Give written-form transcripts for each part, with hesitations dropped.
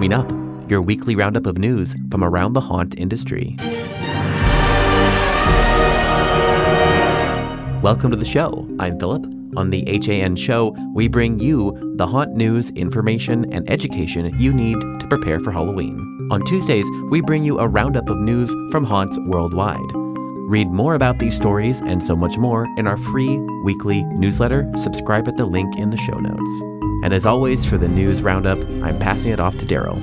Coming up, your weekly roundup of news from around the haunt industry. Welcome to the show. I'm Philip. On the HAN show, we bring you the haunt news, information, and education you need to prepare for Halloween. On Tuesdays, we bring you a roundup of news from haunts worldwide. Read more about these stories and so much more in our free weekly newsletter. Subscribe at the link in the show notes. And as always, for the news roundup, I'm passing it off to Daryl.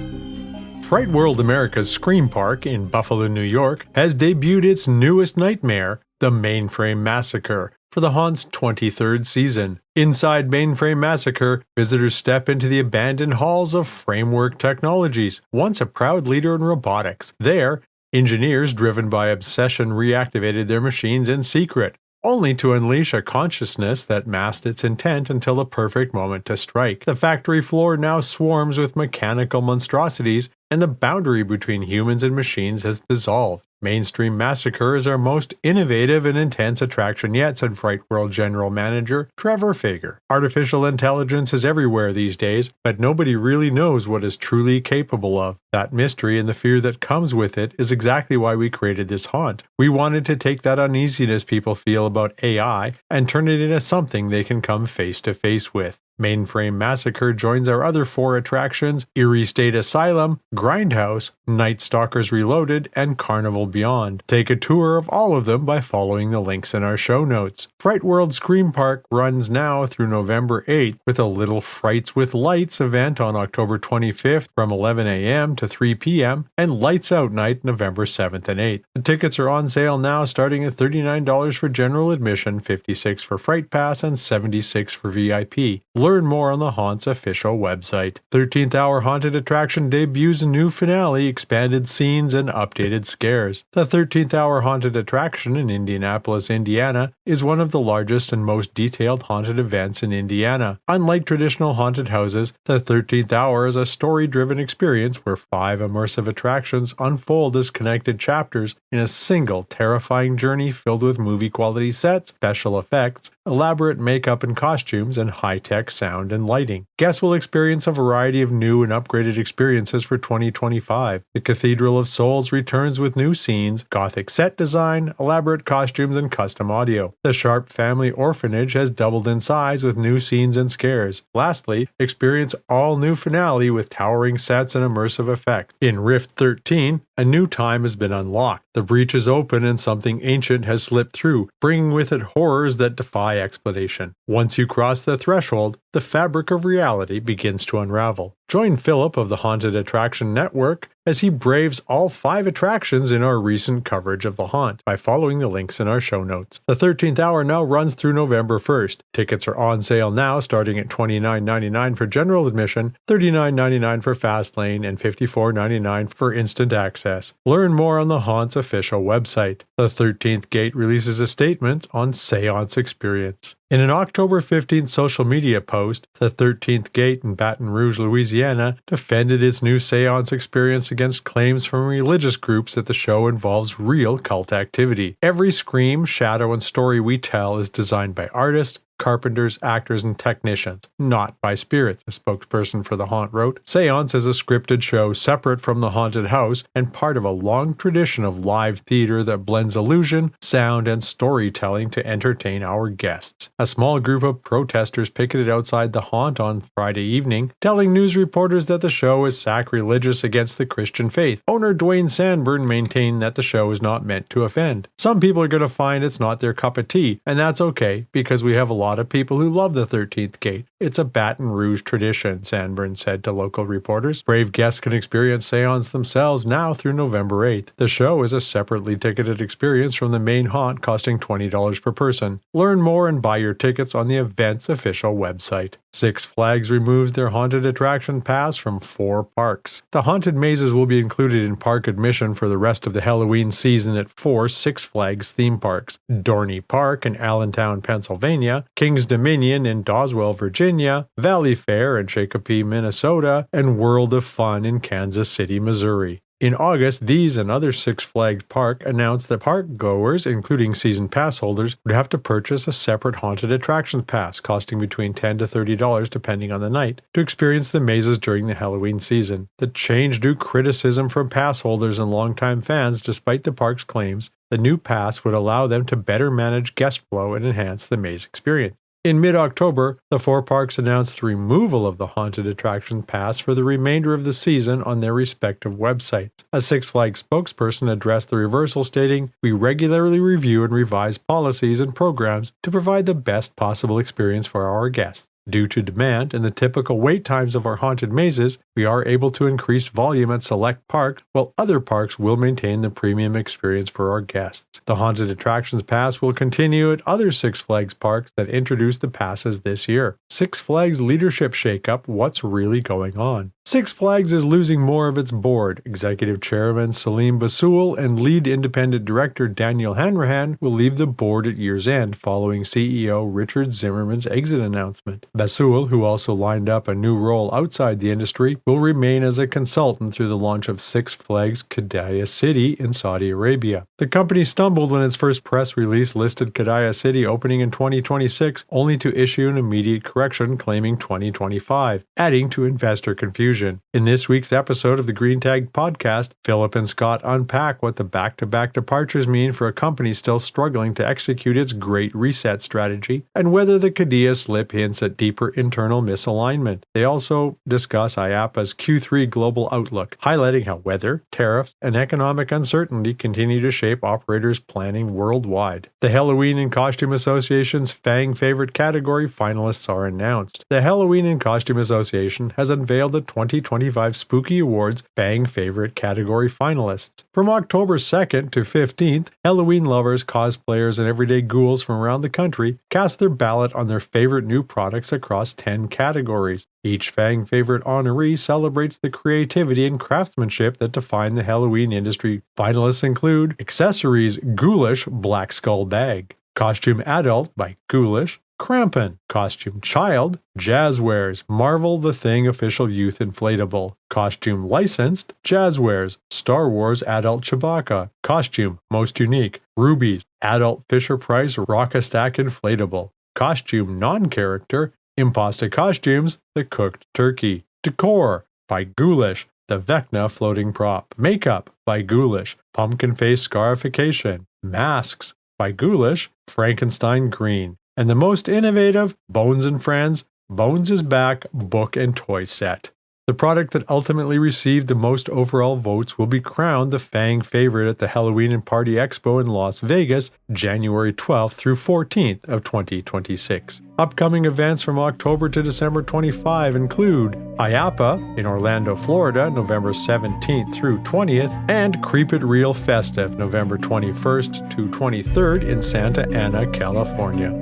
Fright World America's Scream Park in Buffalo, New York, has debuted its newest nightmare, The Mainframe Massacre, for the haunt's 23rd season. Inside Mainframe Massacre, visitors step into the abandoned halls of Framework Technologies, once a proud leader in robotics. There, engineers driven by obsession reactivated their machines in secret, only to unleash a consciousness that masked its intent until the perfect moment to strike. The factory floor now swarms with mechanical monstrosities, and the boundary between humans and machines has dissolved. Mainstream Massacre is our most innovative and intense attraction yet, said Fright World General Manager Trevor Fager. Artificial intelligence is everywhere these days, but nobody really knows what it's truly capable of. That mystery and the fear that comes with it is exactly why we created this haunt. We wanted to take that uneasiness people feel about AI and turn it into something they can come face to face with. Mainframe Massacre joins our other 4 attractions, Erie State Asylum, Grindhouse, Night Stalkers Reloaded, and Carnival Beyond. Take a tour of all of them by following the links in our show notes. Fright World Scream Park runs now through November 8th, with a Little Frights with Lights event on October 25th from 11 a.m. to 3 p.m. and Lights Out Night November 7th and 8th. The tickets are on sale now, starting at $39 for general admission, $56 for Fright Pass, and $76 for VIP. Learn more on the haunt's official website. 13th Hour Haunted Attraction debuts a new finale, expanded scenes, and updated scares. The 13th Hour Haunted Attraction in Indianapolis, Indiana, is one of the largest and most detailed haunted events in Indiana. Unlike traditional haunted houses, the 13th Hour is a story-driven experience where 5 immersive attractions unfold as connected chapters in a single terrifying journey filled with movie-quality sets, special effects, elaborate makeup and costumes, and high-tech sound and lighting. Guests will experience a variety of new and upgraded experiences for 2025. The Cathedral of Souls returns with new scenes, gothic set design, elaborate costumes, and custom audio. The Sharp Family Orphanage has doubled in size with new scenes and scares. Lastly, experience all new finale with towering sets and immersive effects. In Rift 13, a new time has been unlocked. The breach is open and something ancient has slipped through, bringing with it horrors that defy explanation. Once you cross the threshold, the fabric of reality begins to unravel. Join Philip of the Haunted Attraction Network as he braves all 5 attractions in our recent coverage of the haunt by following the links in our show notes. The 13th Hour now runs through November 1st. Tickets are on sale now, starting at $29.99 for general admission, $39.99 for Fast Lane, and $54.99 for instant access. Learn more on the haunt's official website. The 13th Gate releases a statement on Seance Experience. In an October 15th social media post, the 13th Gate in Baton Rouge, Louisiana, defended its new seance experience against claims from religious groups that the show involves real cult activity. Every scream, shadow, and story we tell is designed by artists, carpenters, actors, and technicians, not by spirits, a spokesperson for the haunt wrote. Seance is a scripted show separate from the haunted house and part of a long tradition of live theater that blends illusion, sound, and storytelling to entertain our guests. A small group of protesters picketed outside the haunt on Friday evening, telling news reporters that the show is sacrilegious against the Christian faith. Owner Dwayne Sanborn maintained that the show is not meant to offend. Some people are going to find it's not their cup of tea, and that's okay, because we have a lot of people who love the 13th Gate. It's a Baton Rouge tradition, Sanborn said to local reporters. Brave guests can experience seance themselves now through November 8th. The show is a separately ticketed experience from the main haunt, costing $20 per person. Learn more and buy your tickets on the event's official website. Six Flags removes their haunted attraction pass from 4 parks. The haunted mazes will be included in park admission for the rest of the Halloween season at 4 Six Flags theme parks: Dorney Park in Allentown, Pennsylvania, King's Dominion in Doswell, Virginia, Valley Fair in Shakopee, Minnesota, and World of Fun in Kansas City, Missouri. In August, these and other Six Flags Park announced that park goers, including season pass holders, would have to purchase a separate haunted attractions pass, costing between $10 to $30 depending on the night, to experience the mazes during the Halloween season. The change drew criticism from pass holders and longtime fans, despite the park's claims the new pass would allow them to better manage guest flow and enhance the maze experience. In mid-October, the four parks announced the removal of the Haunted Attraction Pass for the remainder of the season on their respective websites. A Six Flags spokesperson addressed the reversal, stating, "We regularly review and revise policies and programs to provide the best possible experience for our guests. Due to demand and the typical wait times of our haunted mazes, we are able to increase volume at select parks, while other parks will maintain the premium experience for our guests. The Haunted Attractions Pass will continue at other Six Flags parks that introduced the passes this year." Six Flags leadership shakeup: what's really going on? Six Flags is losing more of its board. Executive Chairman Salim Basoul and Lead Independent Director Daniel Hanrahan will leave the board at year's end following CEO Richard Zimmerman's exit announcement. Basoul, who also lined up a new role outside the industry, will remain as a consultant through the launch of Six Flags Qiddiya City in Saudi Arabia. The company stumbled when its first press release listed Qiddiya City opening in 2026, only to issue an immediate correction claiming 2025, adding to investor confusion. In this week's episode of the Green Tag podcast, Philip and Scott unpack what the back-to-back departures mean for a company still struggling to execute its Great Reset strategy, and whether the Qiddiya slip hints at deeper internal misalignment. They also discuss IAAPA's Q3 global outlook, highlighting how weather, tariffs, and economic uncertainty continue to shape operators' planning worldwide. The Halloween and Costume Association's Fang Favorite Category finalists are announced. The Halloween and Costume Association has unveiled the 2025 Spooky Awards Fang Favorite Category finalists. From October 2nd to 15th, Halloween lovers, cosplayers, and everyday ghouls from around the country cast their ballot on their favorite new products across 10 categories. Each Fang Favorite honoree celebrates the creativity and craftsmanship that define the Halloween industry. Finalists include Accessories Ghoulish Black Skull Bag, Costume Adult by Ghoulish, Krampin, Costume Child, Jazzwares, Marvel The Thing Official Youth Inflatable, Costume Licensed, Jazzwares, Star Wars Adult Chewbacca, Costume Most Unique, Rubies, Adult Fisher-Price Rock-A-Stack Inflatable, Costume Non-Character, Imposta Costumes, The Cooked Turkey, Decor by Ghoulish, The Vecna Floating Prop, Makeup by Ghoulish, Pumpkin Face Scarification, Masks by Ghoulish, Frankenstein Green, and the most innovative, Bones and Friends, Bones is Back book and toy set. The product that ultimately received the most overall votes will be crowned the Fang Favorite at the Halloween and Party Expo in Las Vegas, January 12th through 14th of 2026. Upcoming events from October to December 25 include IAAPA in Orlando, Florida, November 17th through 20th, and Creep It Real Festive, November 21st to 23rd in Santa Ana, California.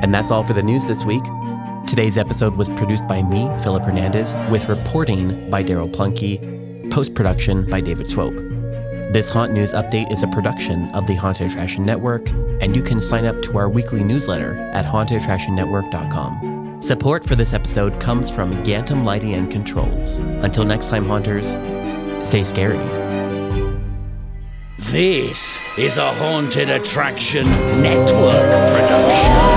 And that's all for the news this week. Today's episode was produced by me, Philip Hernandez, with reporting by Daryl Plunkey, post-production by David Swope. This Haunt News Update is a production of the Haunted Attraction Network, and you can sign up to our weekly newsletter at hauntedattractionnetwork.com. Support for this episode comes from Gantom Lighting and Controls. Until next time, Haunters, stay scary. This is a Haunted Attraction Network production.